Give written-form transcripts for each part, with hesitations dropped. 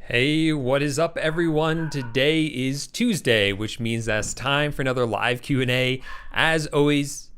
Hey, what is up everyone? Today is Tuesday, which means that it's time for another live Q&A. As always,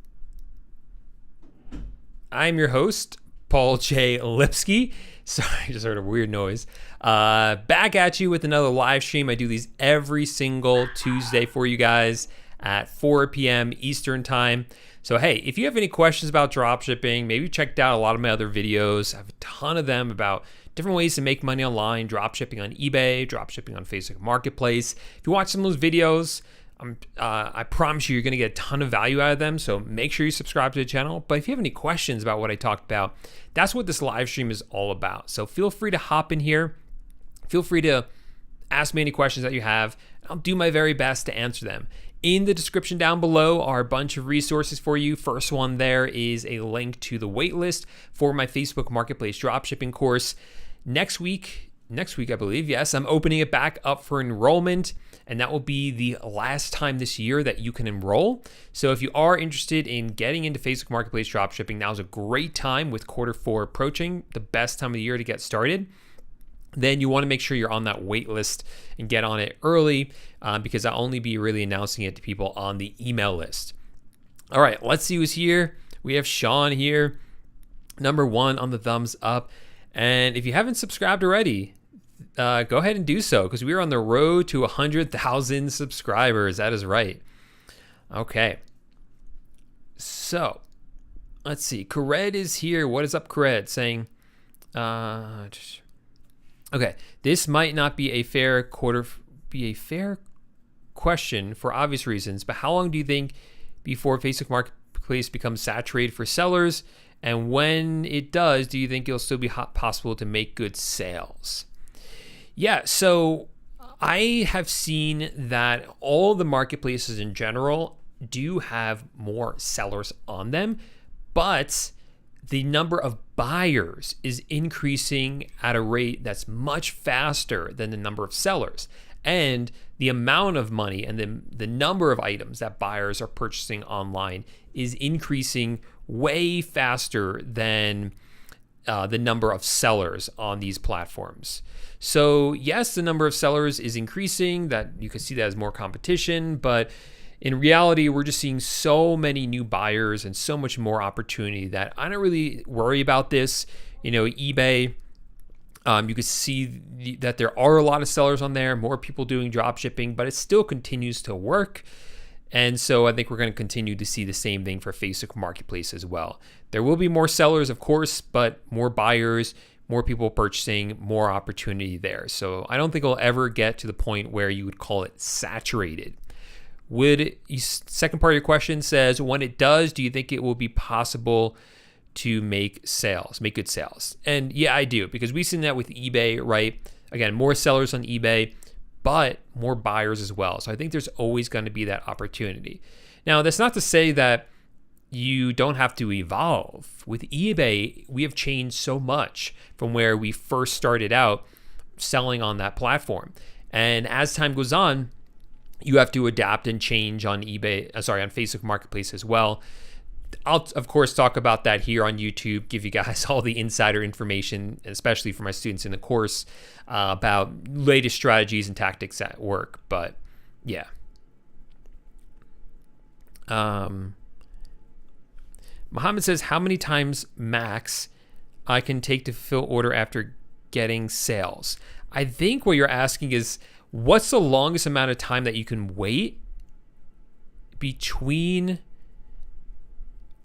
I'm your host, Paul J Lipsky. Sorry, I just heard a weird noise. Back at you with another live stream. I do these every single Tuesday for you guys at 4 p.m. Eastern time. So hey, if you have any questions about dropshipping, maybe you checked out a lot of my other videos. I have a ton of them about different ways to make money online, dropshipping on eBay, dropshipping on Facebook Marketplace. If you watch some of those videos, I promise you're going to get a ton of value out of them. So make sure you subscribe to the channel. But if you have any questions about what I talked about, that's what this live stream is all about. So feel free to hop in here. Feel free to ask me any questions that you have. I'll do my very best to answer them. In the description down below are a bunch of resources for you. First one there is a link to the waitlist for my Facebook Marketplace dropshipping course. Next week, I believe, yes, I'm opening it back up for enrollment, and that will be the last time this year that you can enroll. So if you are interested in getting into Facebook Marketplace dropshipping, now's a great time with Q4 approaching, the best time of the year to get started. Then you want to make sure you're on that wait list and get on it early because I'll only be really announcing it to people on the email list. All right, let's see who's here. We have Sean here, number 1 on the thumbs up. And if you haven't subscribed already, go ahead and do so because we are on the road to 100,000 subscribers. That is right. Okay. So let's see. Kared is here. What is up, Kared? Saying, okay, this might not be a fair question for obvious reasons, but how long do you think before Facebook Marketplace becomes saturated for sellers? And when it does, do you think it'll still be possible to make good sales? Yeah, so I have seen that all the marketplaces in general do have more sellers on them, but the number of buyers is increasing at a rate that's much faster than the number of sellers. And the amount of money and the number of items that buyers are purchasing online is increasing way faster than the number of sellers on these platforms. So yes, the number of sellers is increasing, that you can see that as more competition, but in reality, we're just seeing so many new buyers and so much more opportunity that I don't really worry about this. You know, eBay, you can see that there are a lot of sellers on there, more people doing drop shipping, but it still continues to work. And so I think we're going to continue to see the same thing for Facebook Marketplace as well. There will be more sellers, of course, but more buyers, more people purchasing, more opportunity there. So I don't think it'll ever get to the point where you would call it saturated. Second part of your question says, when it does, do you think it will be possible to make good sales? And yeah, I do, because we've seen that with eBay, right? Again, more sellers on eBay, but more buyers as well. So I think there's always going to be that opportunity. Now, that's not to say that you don't have to evolve. With eBay, we have changed so much from where we first started out selling on that platform. And as time goes on, you have to adapt and change on Facebook Marketplace as well. I'll, of course, talk about that here on YouTube, give you guys all the insider information, especially for my students in the course, about latest strategies and tactics at work. But yeah. Muhammad says, how many times max I can take to fulfill order after getting sales? I think what you're asking is, what's the longest amount of time that you can wait between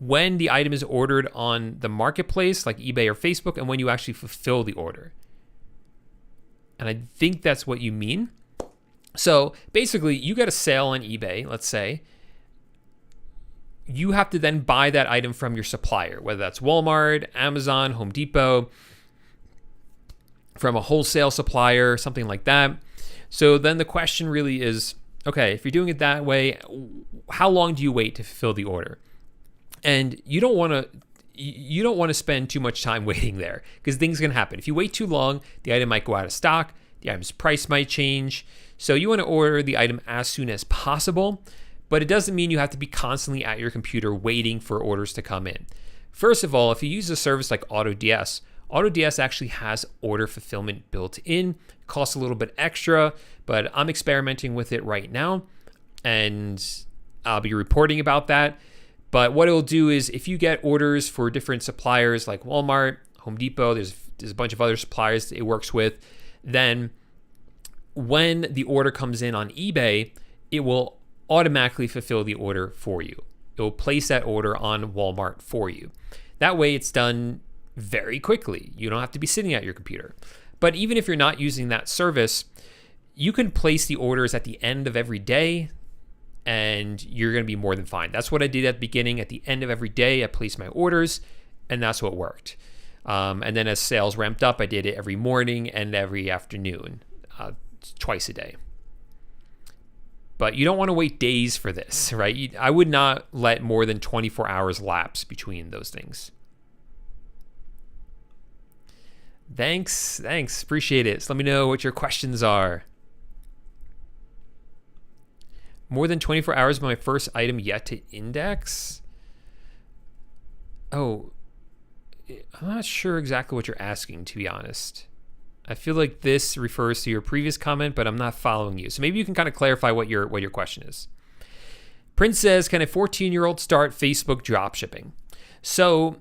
when the item is ordered on the marketplace, like eBay or Facebook, and when you actually fulfill the order? And I think that's what you mean. So basically, you get a sale on eBay, let's say. You have to then buy that item from your supplier, whether that's Walmart, Amazon, Home Depot, from a wholesale supplier, something like that. So then the question really is, okay, if you're doing it that way, how long do you wait to fulfill the order? And you don't want to spend too much time waiting there, because things can happen. If you wait too long, the item might go out of stock, the item's price might change. So you want to order the item as soon as possible, but it doesn't mean you have to be constantly at your computer waiting for orders to come in. First of all, if you use a service like AutoDS, AutoDS actually has order fulfillment built in. It costs a little bit extra, but I'm experimenting with it right now, and I'll be reporting about that. But what it'll do is if you get orders for different suppliers like Walmart, Home Depot, there's a bunch of other suppliers it works with, then when the order comes in on eBay, it will automatically fulfill the order for you. It will place that order on Walmart for you. That way it's done very quickly. You don't have to be sitting at your computer. But even if you're not using that service, you can place the orders at the end of every day and you're going to be more than fine. That's what I did at the beginning. At the end of every day, I placed my orders, and that's what worked. And then as sales ramped up, I did it every morning and every afternoon, twice a day. But you don't want to wait days for this, right? I would not let more than 24 hours lapse between those things. Thanks. Appreciate it. So let me know what your questions are. More than 24 hours of my first item yet to index? Oh, I'm not sure exactly what you're asking, to be honest. I feel like this refers to your previous comment, but I'm not following you. So maybe you can kind of clarify what your question is. Prince says, can a 14-year-old start Facebook dropshipping? So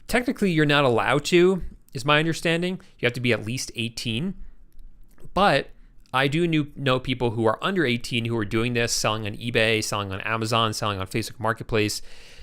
technically you're not allowed to, is my understanding. You have to be at least 18. But I do know people who are under 18 who are doing this, selling on eBay, selling on Amazon, selling on Facebook Marketplace.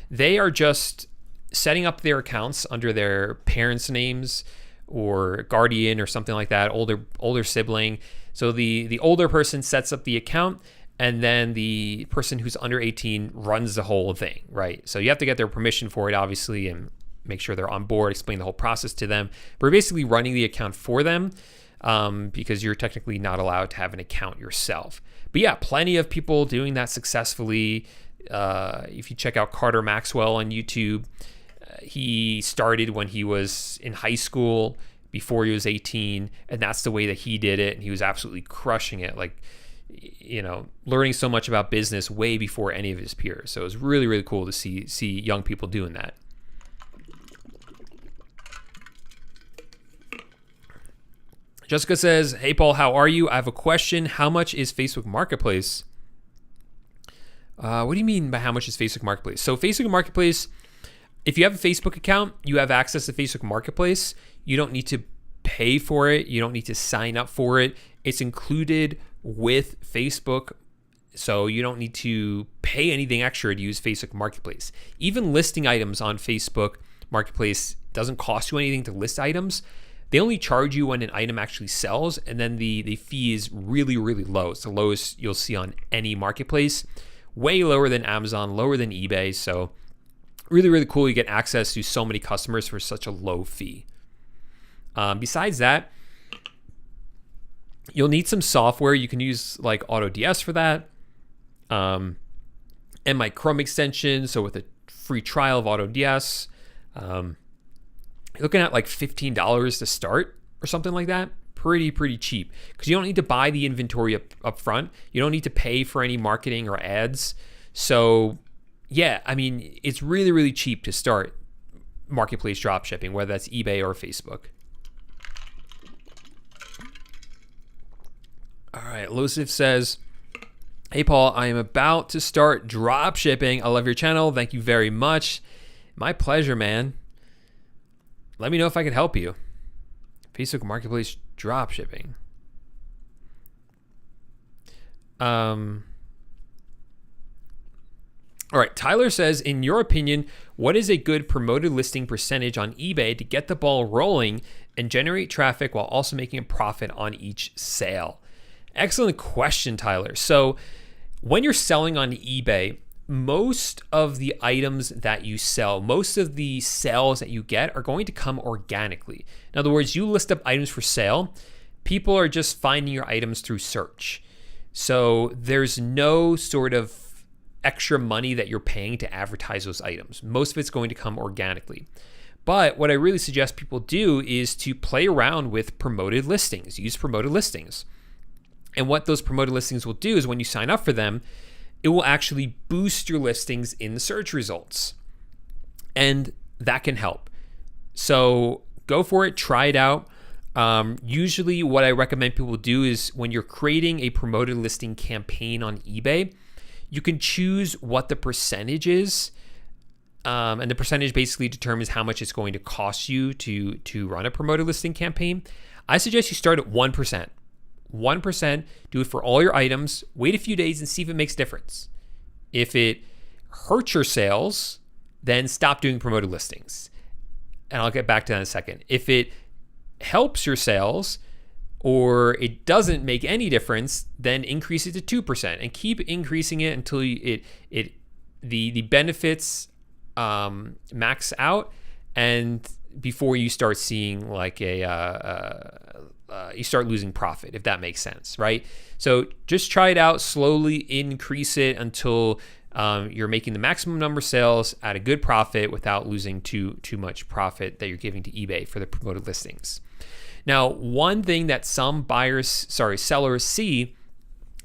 They are just setting up their accounts under their parents' names or guardian or something like that, older sibling. So the older person sets up the account, and then the person who's under 18 runs the whole thing, right? So you have to get their permission for it, obviously, and make sure they're on board, explain the whole process to them. But we're basically running the account for them. Because you're technically not allowed to have an account yourself. But yeah, plenty of people doing that successfully. If you check out Carter Maxwell on YouTube, he started when he was in high school, before he was 18, and that's the way that he did it, and he was absolutely crushing it, like, you know, learning so much about business way before any of his peers. So it was really, really cool to see young people doing that. Jessica says, hey, Paul, how are you? I have a question. How much is Facebook Marketplace? What do you mean by how much is Facebook Marketplace? So Facebook Marketplace, if you have a Facebook account, you have access to Facebook Marketplace. You don't need to pay for it. You don't need to sign up for it. It's included with Facebook. So you don't need to pay anything extra to use Facebook Marketplace. Even listing items on Facebook Marketplace doesn't cost you anything to list items. They only charge you when an item actually sells, and then the fee is really, really low. It's the lowest you'll see on any marketplace, way lower than Amazon, lower than eBay. So really, really cool. You get access to so many customers for such a low fee. Besides that, you'll need some software. You can use like AutoDS for that, and my Chrome extension. So with a free trial of AutoDS, you're looking at like $15 to start or something like that. Pretty cheap, because you don't need to buy the inventory up front. You don't need to pay for any marketing or ads. So yeah, I mean, it's really, really cheap to start marketplace dropshipping, whether that's eBay or Facebook. All right, Losif says, hey Paul, I am about to start dropshipping. I love your channel. Thank you very much. My pleasure, man. Let me know if I can help you. Facebook Marketplace dropshipping. All right, Tyler says, in your opinion, what is a good promoted listing percentage on eBay to get the ball rolling and generate traffic while also making a profit on each sale? Excellent question, Tyler. So when you're selling on eBay, most of the items that you sell, most of the sales that you get are going to come organically. In other words, you list up items for sale, people are just finding your items through search. So there's no sort of extra money that you're paying to advertise those items. Most of it's going to come organically. But what I really suggest people do is to play around with promoted listings, use promoted listings. And what those promoted listings will do is when you sign up for them, it will actually boost your listings in the search results. And that can help. So go for it, try it out. Usually what I recommend people do is when you're creating a promoted listing campaign on eBay, you can choose what the percentage is. And the percentage basically determines how much it's going to cost you to run a promoted listing campaign. I suggest you start at 1%. 1%, do it for all your items, wait a few days and see if it makes a difference. If it hurts your sales, then stop doing promoted listings. And I'll get back to that in a second. If it helps your sales or it doesn't make any difference, then increase it to 2% and keep increasing it until the benefits max out, and before you start seeing like you start losing profit, if that makes sense, right? So just try it out, slowly increase it until you're making the maximum number of sales at a good profit without losing too much profit that you're giving to eBay for the promoted listings. Now, one thing that some sellers see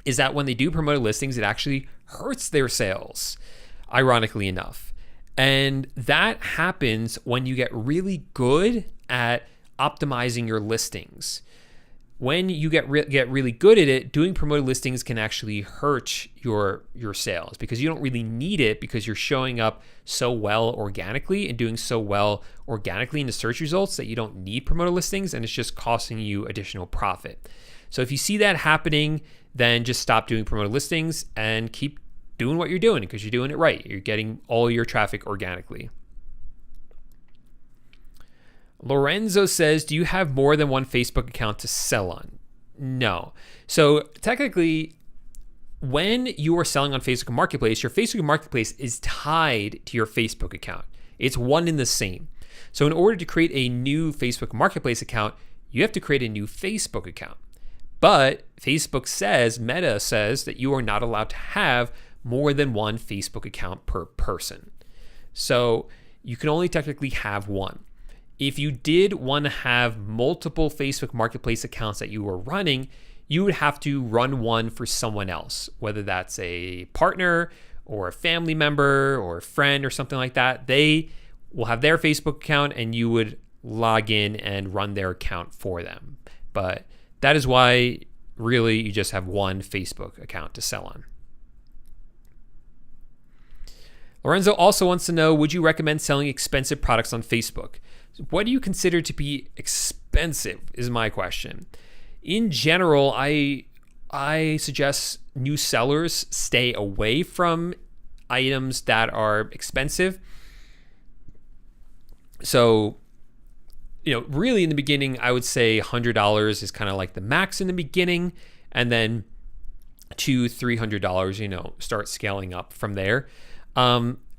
is that when they do promoted listings, it actually hurts their sales, ironically enough. And that happens when you get really good at optimizing your listings. When you get really good at it, doing promoted listings can actually hurt your sales because you don't really need it, because you're showing up so well organically and doing so well organically in the search results that you don't need promoted listings, and it's just costing you additional profit. So if you see that happening, then just stop doing promoted listings and keep doing what you're doing, because you're doing it right. You're getting all your traffic organically. Lorenzo says, do you have more than one Facebook account to sell on? No. So technically, when you are selling on Facebook Marketplace, your Facebook Marketplace is tied to your Facebook account. It's one and the same. So in order to create a new Facebook Marketplace account, you have to create a new Facebook account. But Facebook says, Meta says, that you are not allowed to have more than one Facebook account per person. So you can only technically have one. If you did want to have multiple Facebook Marketplace accounts that you were running, you would have to run one for someone else, whether that's a partner or a family member or a friend or something like that. They will have their Facebook account and you would log in and run their account for them. But that is why really you just have one Facebook account to sell on. Lorenzo also wants to know, would you recommend selling expensive products on Facebook? What do you consider to be expensive is my question. In general, I suggest new sellers stay away from items that are expensive. So, really in the beginning, I would say $100 is kind of like the max in the beginning, and then $200-$300, start scaling up from there.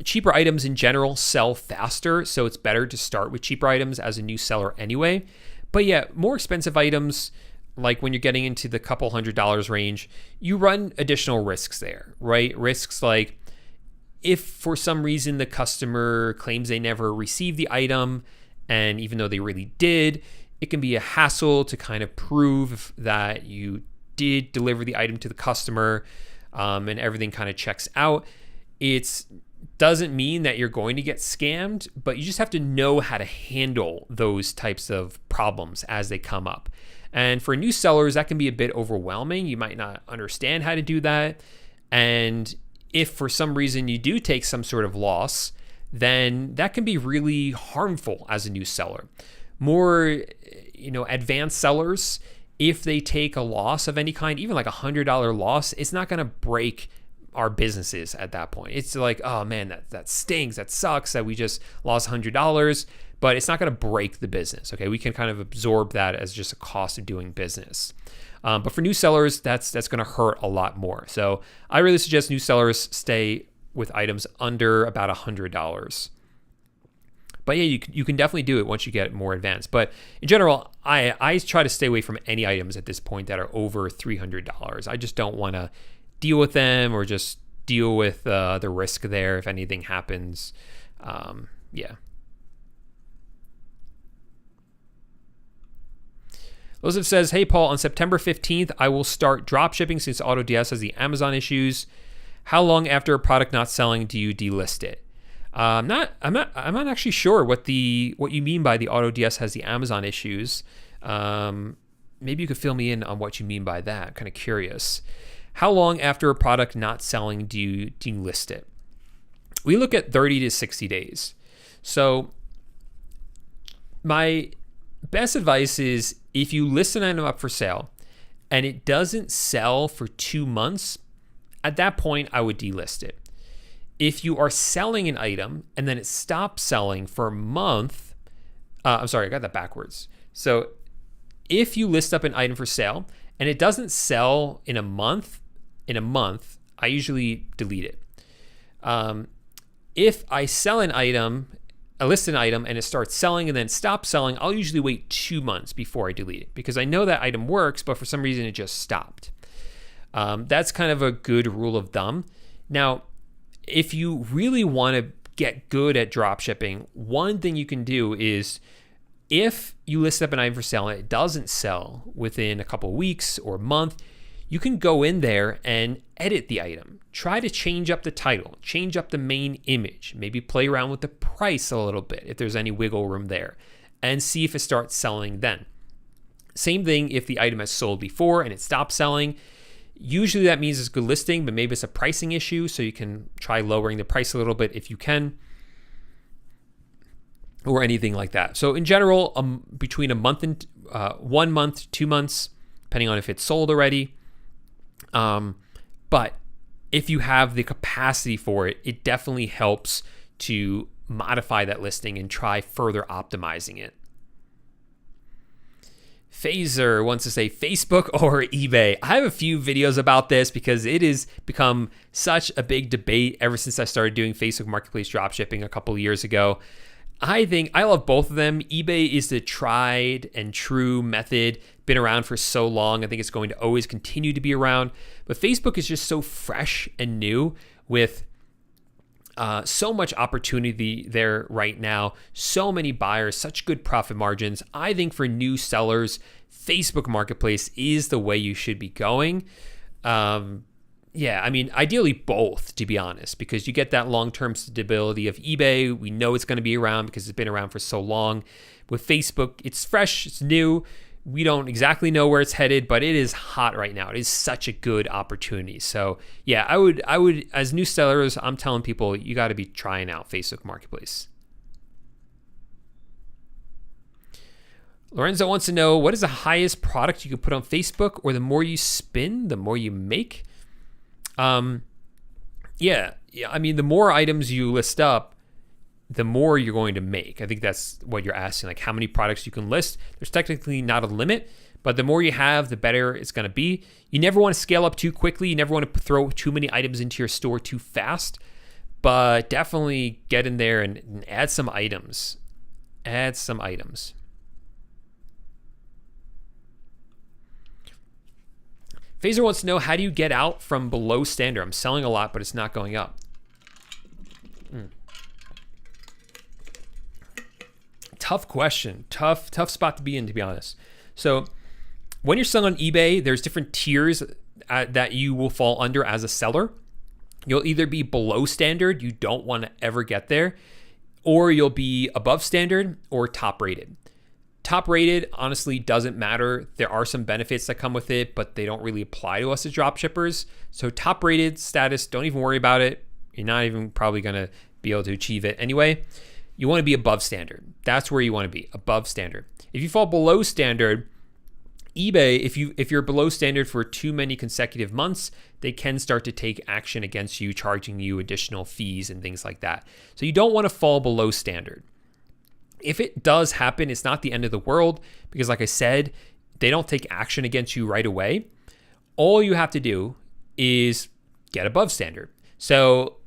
Cheaper items in general sell faster, so it's better to start with cheaper items as a new seller anyway. But yeah, more expensive items, like when you're getting into the couple $100 range, you run additional risks there, right? Risks like if for some reason the customer claims they never received the item, and even though they really did, it can be a hassle to kind of prove that you did deliver the item to the customer, and everything kind of checks out. It doesn't mean that you're going to get scammed, but you just have to know how to handle those types of problems as they come up. And for new sellers, that can be a bit overwhelming. You might not understand how to do that. And if for some reason you do take some sort of loss, then that can be really harmful as a new seller. More, advanced sellers, if they take a loss of any kind, even like $100 loss, it's not going to break our businesses at that point. It's like, oh man, that stings, that sucks that we just lost $100, but it's not going to break the business. Okay, we can kind of absorb that as just a cost of doing business. But for new sellers, that's going to hurt a lot more. So I really suggest new sellers stay with items under about $100. But yeah, you can definitely do it once you get more advanced. But in general, I try to stay away from any items at this point that are over $300. I just don't want to deal with them or just deal with the risk there if anything happens. Yeah. Joseph says, hey, Paul, on September 15th, I will start dropshipping since AutoDS has the Amazon issues. How long after a product not selling do you delist it? I'm not actually sure what you mean by the AutoDS has the Amazon issues. Maybe you could fill me in on what you mean by that. Kind of curious. How long after a product not selling do you delist it? We look at 30 to 60 days. So my best advice is if you list an item up for sale and it doesn't sell for 2 months, at that point I would delist it. If you are selling an item and then it stops selling for a month, I'm sorry, I got that backwards. So if you list up an item for sale and it doesn't sell in a month, I usually delete it. If I list an item and it starts selling and then stops selling, I'll usually wait 2 months before I delete it because I know that item works, but for some reason it just stopped. That's kind of a good rule of thumb. Now, if you really want to get good at dropshipping, one thing you can do is if you list up an item for sale and it doesn't sell within a couple of weeks or a month, you can go in there and edit the item. Try to change up the title, change up the main image, maybe play around with the price a little bit if there's any wiggle room there, and see if it starts selling then. Same thing if the item has sold before and it stops selling. Usually that means it's a good listing, but maybe it's a pricing issue, so you can try lowering the price a little bit if you can, or anything like that. So in general, between a month and 1 month, 2 months, depending on if it's sold already. But if you have the capacity for it, it definitely helps to modify that listing and try further optimizing it. Phaser wants to say Facebook or eBay. I have a few videos about this because it has become such a big debate ever since I started doing Facebook Marketplace dropshipping a couple of years ago. I think I love both of them. eBay is the tried and true method, been around for so long. I think it's going to always continue to be around. But Facebook is just so fresh and new with so much opportunity there right now. So many buyers, such good profit margins. I think for new sellers, Facebook Marketplace is the way you should be going. Yeah, I mean, ideally both, to be honest, because you get that long-term stability of eBay. We know it's going to be around because it's been around for so long. With Facebook, it's fresh, it's new. We don't exactly know where it's headed, but it is hot right now. It is such a good opportunity. So yeah, I would, as new sellers, I'm telling people you got to be trying out Facebook Marketplace. Lorenzo wants to know, what is the highest product you can put on Facebook, or the more you spin, the more you make? Yeah, I mean, the more items you list up, the more you're going to make. I think that's what you're asking, like how many products you can list. There's technically not a limit, but the more you have, the better it's going to be. You never want to scale up too quickly. You never want to throw too many items into your store too fast, but definitely get in there and add some items. Add some items. Phaser wants to know, how do you get out from below standard? I'm selling a lot, but it's not going up. Tough question. Tough spot to be in, to be honest. So when you're selling on eBay, there's different tiers that you will fall under as a seller. You'll either be below standard, you don't want to ever get there, or you'll be above standard or top rated. Top rated, honestly, doesn't matter. There are some benefits that come with it, but they don't really apply to us as dropshippers. So top rated status, don't even worry about it. You're not even probably going to be able to achieve it anyway. You want to be above standard. That's where you want to be, above standard. If you fall below standard, eBay, if you're below standard for too many consecutive months, they can start to take action against you, charging you additional fees and things like that. So you don't want to fall below standard. If it does happen, it's not the end of the world, because like I said, they don't take action against you right away. All you have to do is get above standard. So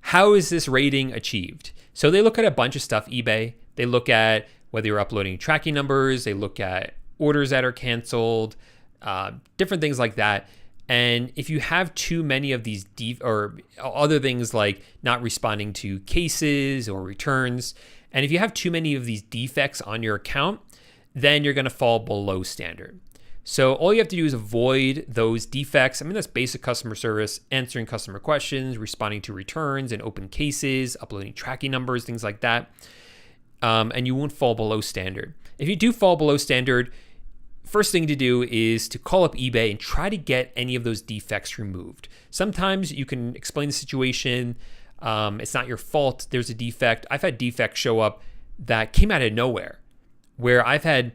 how is this rating achieved? So they look at a bunch of stuff, eBay. They look at whether you're uploading tracking numbers. They look at orders that are canceled, different things like that. And if you have too many of these or other things like not responding to cases or returns, and if you have too many of these defects on your account, then you're going to fall below standard. So all you have to do is avoid those defects. I mean, that's basic customer service, answering customer questions, responding to returns and open cases, uploading tracking numbers, things like that. And you won't fall below standard. If you do fall below standard, first thing to do is to call up eBay and try to get any of those defects removed. Sometimes you can explain the situation. It's not your fault. There's a defect. I've had defects show up that came out of nowhere, where I've had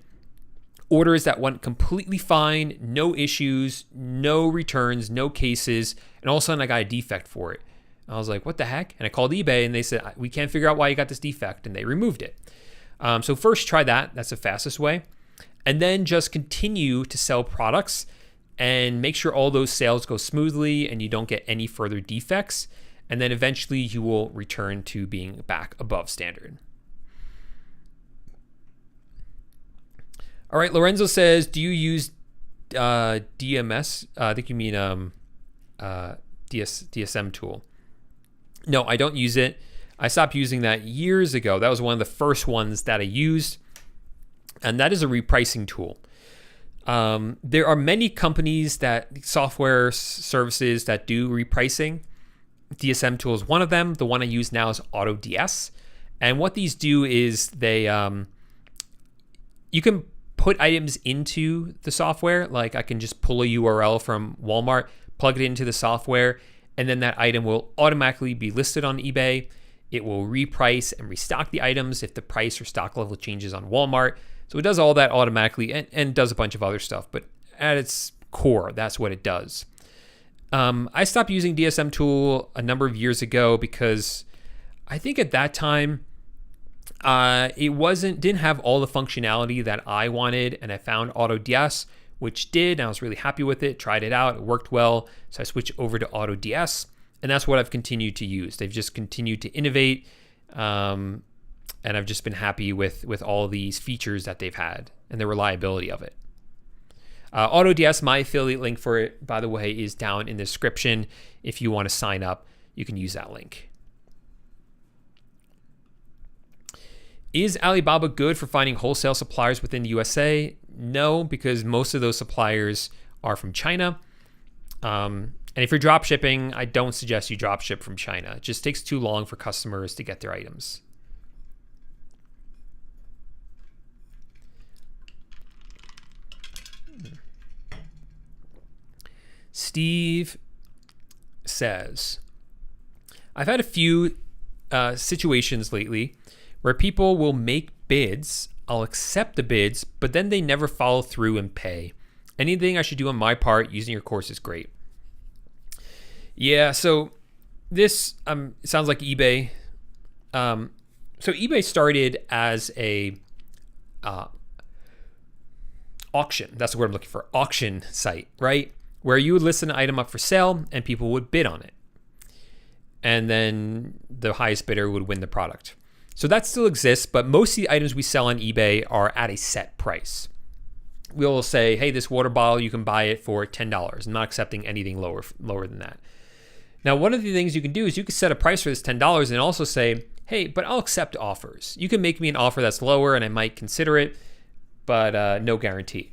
orders that went completely fine, no issues, no returns, no cases, and all of a sudden I got a defect for it. I was like, what the heck? And I called eBay and they said, we can't figure out why you got this defect, and they removed it. So first try that. That's the fastest way. And then just continue to sell products and make sure all those sales go smoothly and you don't get any further defects. And then eventually you will return to being back above standard. All right, Lorenzo says, do you use DMS? I think you mean DSM tool. No, I don't use it. I stopped using that years ago. That was one of the first ones that I used. And that is a repricing tool. There are many companies software services that do repricing. DSM tool is one of them. The one I use now is AutoDS. And what these do is you can put items into the software. Like I can just pull a URL from Walmart, plug it into the software, and then that item will automatically be listed on eBay. It will reprice and restock the items if the price or stock level changes on Walmart. So it does all that automatically and does a bunch of other stuff. But at its core, that's what it does. I stopped using DSM tool a number of years ago because I think at that time, it didn't have all the functionality that I wanted, and I found AutoDS, which did, and I was really happy with it, tried it out, it worked well, so I switched over to AutoDS, and that's what I've continued to use. They've just continued to innovate, and I've just been happy with all these features that they've had and the reliability of it. AutoDS, my affiliate link for it, by the way, is down in the description. If you want to sign up, you can use that link. Is Alibaba good for finding wholesale suppliers within the USA? No, because most of those suppliers are from China. And if you're drop shipping, I don't suggest you drop ship from China. It just takes too long for customers to get their items. Steve says, I've had a few situations lately where people will make bids, I'll accept the bids, but then they never follow through and pay. Anything I should do on my part using your course is great. Yeah, so this sounds like eBay. So eBay started as a auction. That's the word I'm looking for. Auction site, right? Where you would list an item up for sale and people would bid on it. And then the highest bidder would win the product. So that still exists, but most of the items we sell on eBay are at a set price. We'll say, hey, this water bottle, you can buy it for $10. I'm not accepting anything lower than that. Now, one of the things you can do is you can set a price for this $10 and also say, hey, but I'll accept offers. You can make me an offer that's lower and I might consider it, but no guarantee.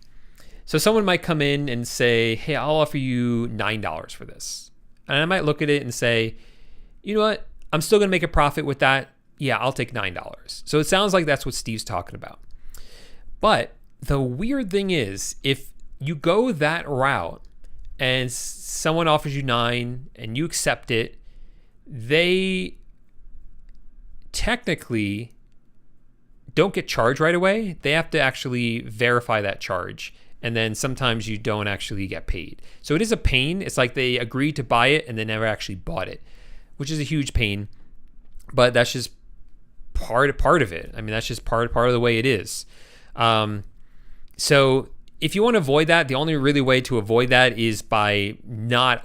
So someone might come in and say, hey, I'll offer you $9 for this. And I might look at it and say, you know what? I'm still going to make a profit with that. Yeah, I'll take $9. So it sounds like that's what Steve's talking about. But the weird thing is, if you go that route and someone offers you $9 and you accept it, they technically don't get charged right away. They have to actually verify that charge. And then sometimes you don't actually get paid. So it is a pain. It's like they agreed to buy it and they never actually bought it, which is a huge pain. But that's just part of it. I mean, that's just part of the way it is. So if you want to avoid that, the only really way to avoid that is by not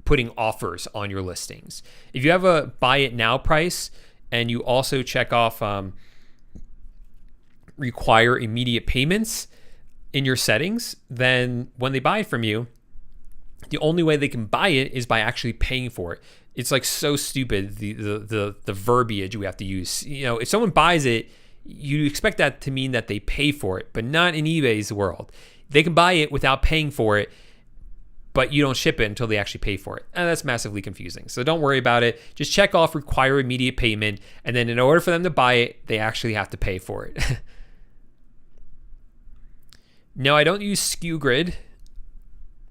putting offers on your listings. If you have a buy it now price and you also check off require immediate payments in your settings, then when they buy it from you, the only way they can buy it is by actually paying for it. It's like so stupid, the verbiage we have to use. You know, if someone buys it, you expect that to mean that they pay for it, but not in eBay's world. they can buy it without paying for it, but you don't ship it until they actually pay for it. And that's massively confusing. So don't worry about it. Just check off require immediate payment. And then in order for them to buy it, they actually have to pay for it. No, I don't use SKU Grid.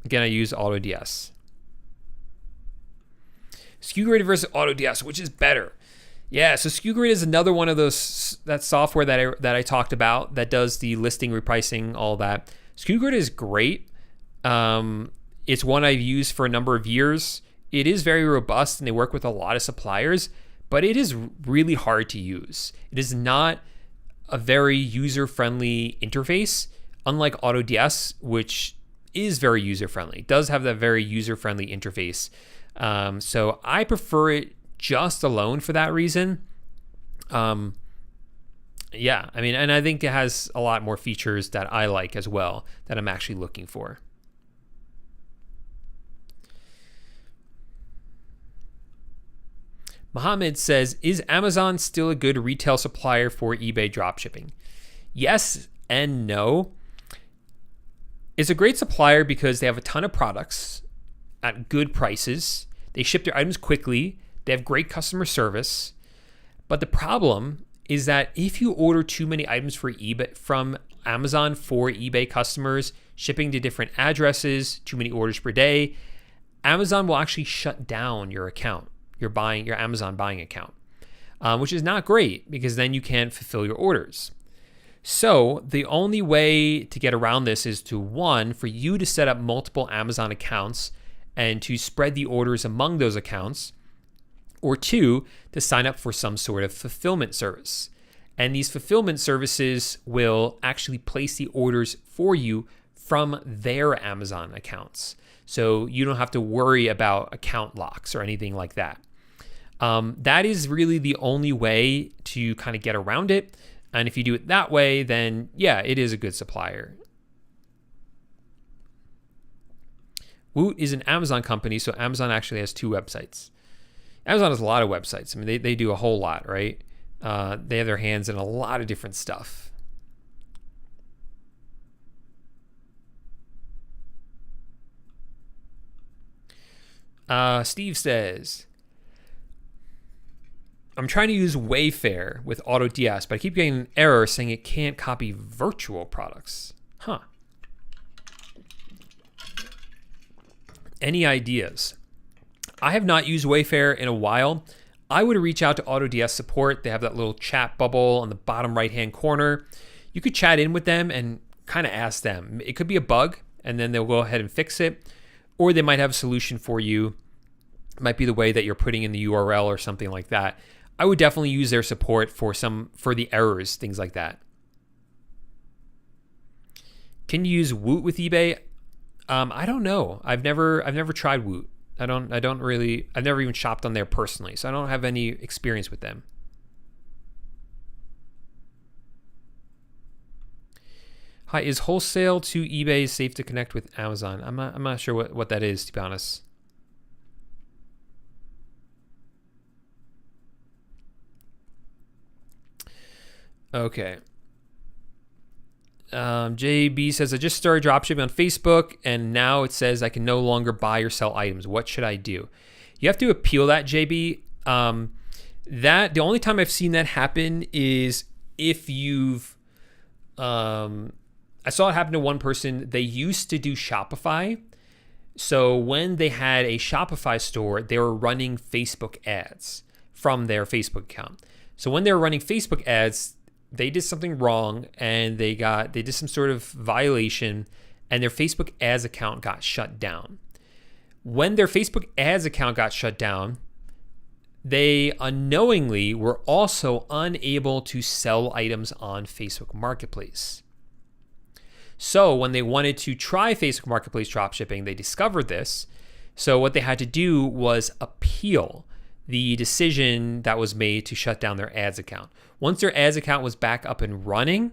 Again, I use AutoDS. SKU Grid versus AutoDS, which is better? Yeah, so SKU Grid is another one of that software that I talked about that does the listing, repricing, all that. SKU Grid is great. It's one I've used for a number of years. It is very robust and they work with a lot of suppliers, but it is really hard to use. It is not a very user-friendly interface, unlike AutoDS, which is very user-friendly. It does have that very user-friendly interface. So I prefer it just alone for that reason. Yeah, I mean, and I think it has a lot more features that I like as well that I'm actually looking for. Mohammed says, is Amazon still a good retail supplier for eBay dropshipping? Yes and no. It's a great supplier because they have a ton of products at good prices. They ship their items quickly. They have great customer service. But the problem is that if you order too many items for eBay from Amazon for eBay customers, shipping to different addresses, too many orders per day, Amazon will actually shut down your account, your Amazon buying account, which is not great because then you can't fulfill your orders. So the only way to get around this is for you to set up multiple Amazon accounts and to spread the orders among those accounts, or two, to sign up for some sort of fulfillment service. And these fulfillment services will actually place the orders for you from their Amazon accounts. So you don't have to worry about account locks or anything like that. That is really the only way to kind of get around it. And if you do it that way, then yeah, it is a good supplier. Woot is an Amazon company, so Amazon actually has two websites. Amazon has a lot of websites. I mean, they do a whole lot, right? They have their hands in a lot of different stuff. Steve says, I'm trying to use Wayfair with AutoDS, but I keep getting an error saying it can't copy virtual products. Huh. Any ideas? I have not used Wayfair in a while. I would reach out to AutoDS support. They have that little chat bubble on the bottom right-hand corner. You could chat in with them and kind of ask them. It could be a bug, and then they'll go ahead and fix it. Or they might have a solution for you. It might be the way that you're putting in the URL or something like that. I would definitely use their support for the errors, things like that. Can you use Woot with eBay? I don't know. I've never tried Woot. I've never even shopped on there personally, so I don't have any experience with them. Hi, is wholesale to eBay safe to connect with Amazon? I'm not sure what that is, to be honest. Okay. JB says, I just started dropshipping on Facebook and now it says I can no longer buy or sell items. What should I do? You have to appeal that, JB. The only time I've seen that happen is if you've, I saw it happen to one person. They used to do Shopify. So when they had a Shopify store, they were running Facebook ads from their Facebook account. So when they were running Facebook ads, they did something wrong and they did some sort of violation and their Facebook ads account got shut down. When their Facebook ads account got shut down, they unknowingly were also unable to sell items on Facebook Marketplace. So when they wanted to try Facebook Marketplace dropshipping, they discovered this. So what they had to do was appeal the decision that was made to shut down their ads account. Once their ads account was back up and running,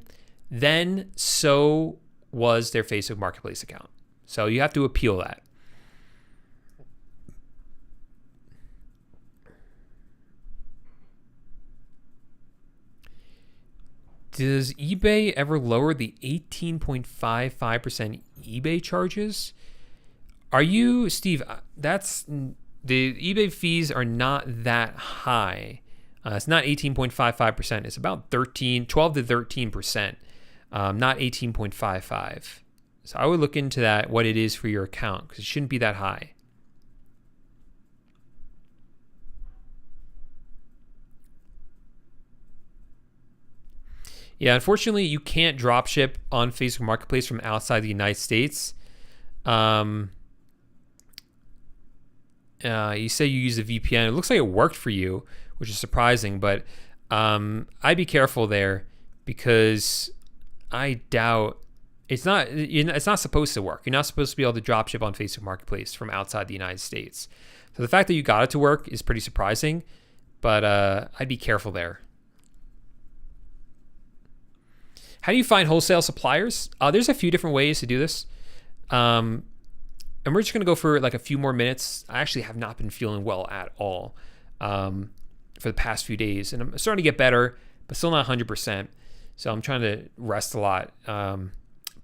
then so was their Facebook Marketplace account. So you have to appeal that. Does eBay ever lower the 18.55% eBay charges? Are you, Steve? That's the eBay fees are not that high. It's not 18.55%. It's about 12 to 13%, not 18.55. So I would look into that, what it is for your account, because it shouldn't be that high. Yeah, unfortunately, you can't dropship on Facebook Marketplace from outside the United States. You say you use a VPN. It looks like it worked for you, which is surprising, but I'd be careful there because I doubt it's not supposed to work. You're not supposed to be able to dropship on Facebook Marketplace from outside the United States. So the fact that you got it to work is pretty surprising, but I'd be careful there. How do you find wholesale suppliers? There's a few different ways to do this. And we're just going to go for like a few more minutes. I actually have not been feeling well at all for the past few days. And I'm starting to get better, but still not 100%. So I'm trying to rest a lot.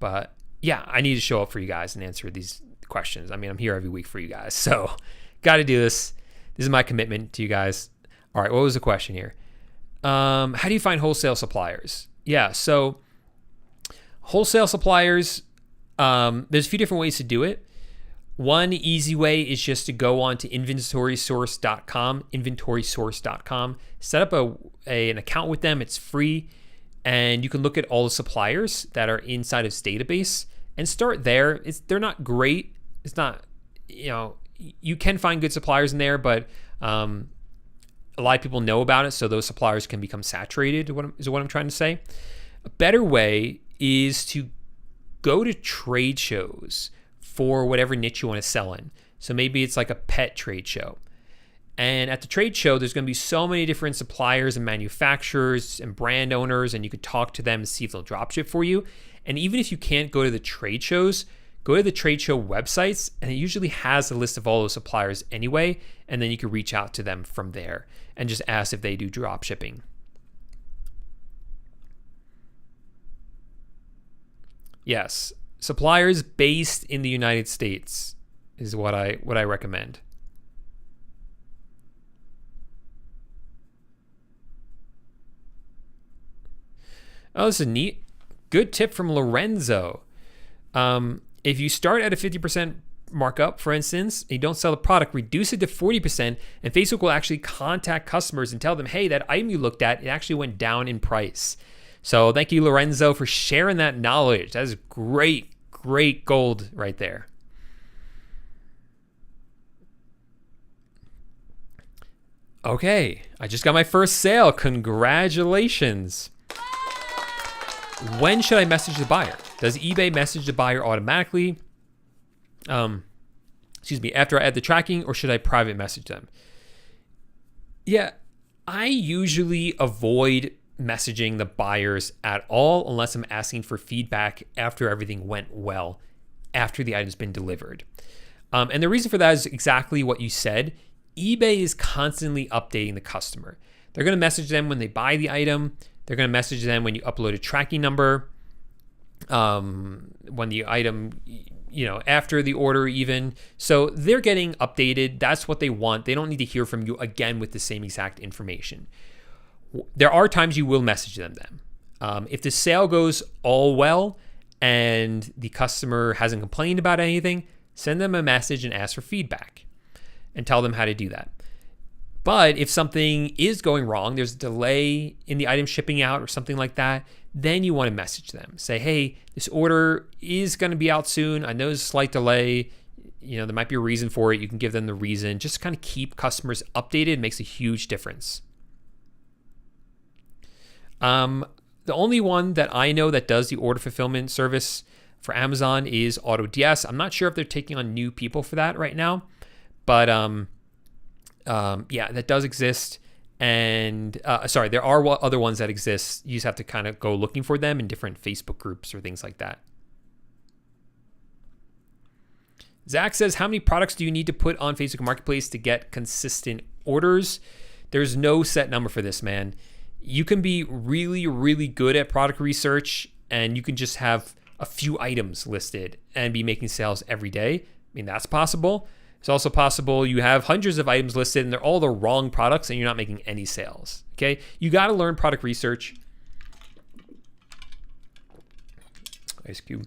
But yeah, I need to show up for you guys and answer these questions. I mean, I'm here every week for you guys. So got to do this. This is my commitment to you guys. All right, what was the question here? How do you find wholesale suppliers? Yeah, so wholesale suppliers, there's a few different ways to do it. One easy way is just to go on to inventorysource.com, set up an account with them. It's free, and you can look at all the suppliers that are inside of this database and start there. They're not great. It's not, you can find good suppliers in there, but a lot of people know about it, so those suppliers can become saturated, is what I'm trying to say. A better way is to go to trade shows for whatever niche you want to sell in. So maybe it's like a pet trade show. And at the trade show, there's going to be so many different suppliers and manufacturers and brand owners, and you could talk to them and see if they'll dropship for you. And even if you can't go to the trade shows, go to the trade show websites, and it usually has a list of all those suppliers anyway, and then you can reach out to them from there and just ask if they do dropshipping. Yes, suppliers based in the United States is what I recommend. Oh, this is neat. Good tip from Lorenzo. If you start at a 50% markup, for instance, and you don't sell the product, reduce it to 40%, and Facebook will actually contact customers and tell them, hey, that item you looked at, it actually went down in price. So thank you, Lorenzo, for sharing that knowledge. That is great, great gold right there. Okay, I just got my first sale. Congratulations. When should I message the buyer? Does eBay message the buyer automatically? After I add the tracking, or should I private message them? Yeah, I usually avoid messaging the buyers at all unless I'm asking for feedback after everything went well, after the item's been delivered. And the reason for that is exactly what you said. eBay is constantly updating the customer. They're going to message them when they buy the item. They're going to message them when you upload a tracking number, when the item, after the order even. So they're getting updated. That's what they want. They don't need to hear from you again with the same exact information. There are times you will message them then. If the sale goes all well and the customer hasn't complained about anything, send them a message and ask for feedback and tell them how to do that. But if something is going wrong, there's a delay in the item shipping out or something like that, then you want to message them. Say, hey, this order is going to be out soon. I know there's a slight delay. There might be a reason for it. You can give them the reason. Just kind of keep customers updated. It makes a huge difference. The only one that I know that does the order fulfillment service for Amazon is AutoDS. I'm not sure if they're taking on new people for that right now, but that does exist. And there are other ones that exist. You just have to kind of go looking for them in different Facebook groups or things like that. Zach says, how many products do you need to put on Facebook Marketplace to get consistent orders? There's no set number for this, man. You can be really, really good at product research, and you can just have a few items listed and be making sales every day. I mean, that's possible. It's also possible you have hundreds of items listed and they're all the wrong products and you're not making any sales. Okay, you got to learn product research. Ice cube.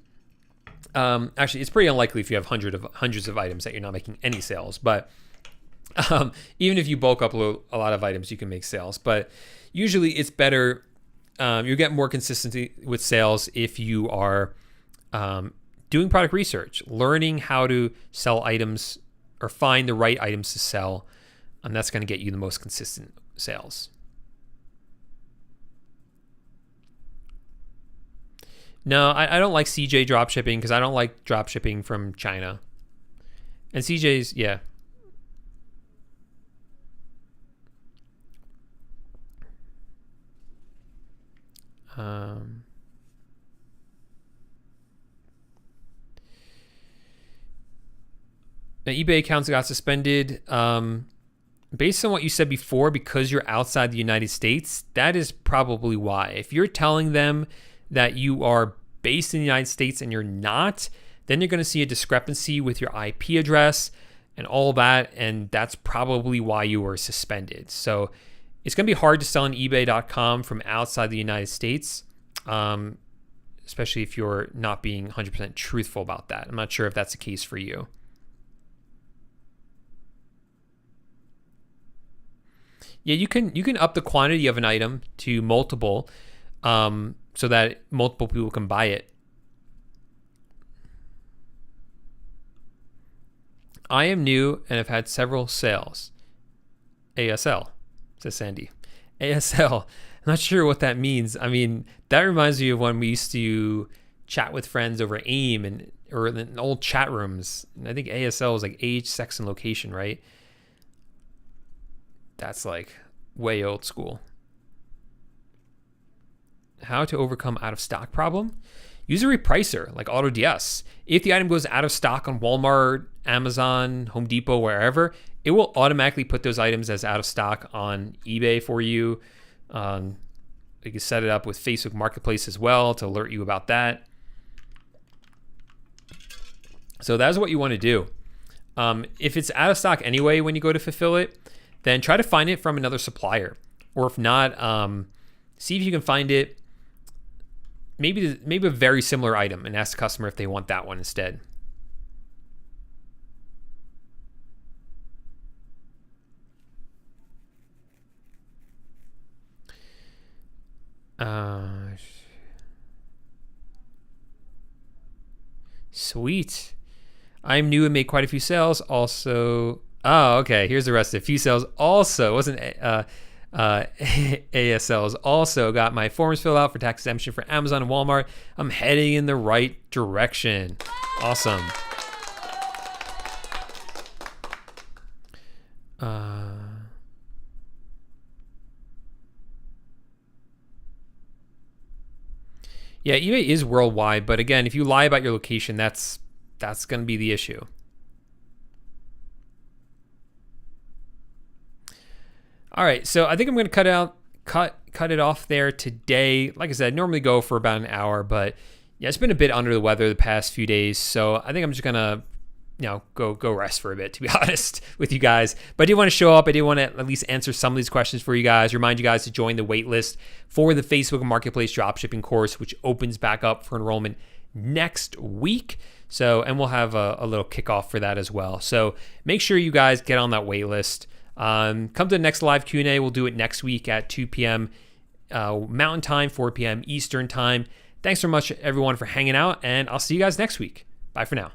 Actually, it's pretty unlikely if you have hundreds of items that you're not making any sales. But even if you bulk up a lot of items, you can make sales. But usually, it's better. You get more consistency with sales if you are doing product research, learning how to sell items or find the right items to sell, and that's going to get you the most consistent sales. No, I don't like CJ dropshipping because I don't like dropshipping from China. And CJ's, yeah. The eBay accounts got suspended. Based on what you said before, because you're outside the United States, that is probably why. If you're telling them that you are based in the United States and you're not, then you're going to see a discrepancy with your IP address and all that, and that's probably why you were suspended. So it's going to be hard to sell on eBay.com from outside the United States, especially if you're not being 100% truthful about that. I'm not sure if that's the case for you. Yeah, you can up the quantity of an item to multiple, so that multiple people can buy it. I am new and have had several sales. ASL, says Sandy. ASL, I'm not sure what that means. I mean, that reminds me of when we used to chat with friends over AIM or in old chat rooms. And I think ASL was like age, sex, and location, right? That's like way old school. How to overcome out of stock problem? Use a repricer like AutoDS. If the item goes out of stock on Walmart, Amazon, Home Depot, wherever, it will automatically put those items as out of stock on eBay for you. You can set it up with Facebook Marketplace as well to alert you about that. So that's what you want to do. If it's out of stock anyway when you go to fulfill it, then try to find it from another supplier. Or if not, see if you can find it, maybe a very similar item, and ask the customer if they want that one instead. Sweet. I'm new and made quite a few sales. Also, oh, okay. Here's the rest of it. Few sales. Also, wasn't ASLs. Also got my forms filled out for tax exemption for Amazon and Walmart. I'm heading in the right direction. Awesome. Yeah, eBay is worldwide, but again, if you lie about your location, that's going to be the issue. All right, so I think I'm going to cut it off there today. Like I said, I normally go for about an hour, but yeah, it's been a bit under the weather the past few days, so I think I'm just gonna, go rest for a bit, to be honest with you guys. But I did want to show up. I did want to at least answer some of these questions for you guys. Remind you guys to join the wait list for the Facebook Marketplace dropshipping course, which opens back up for enrollment next week. So, and we'll have a little kickoff for that as well. So make sure you guys get on that wait list. Come to the next live Q&A. We'll do it next week at 2 p.m. Mountain Time, 4 p.m. Eastern Time. Thanks so much, everyone, for hanging out, and I'll see you guys next week. Bye for now.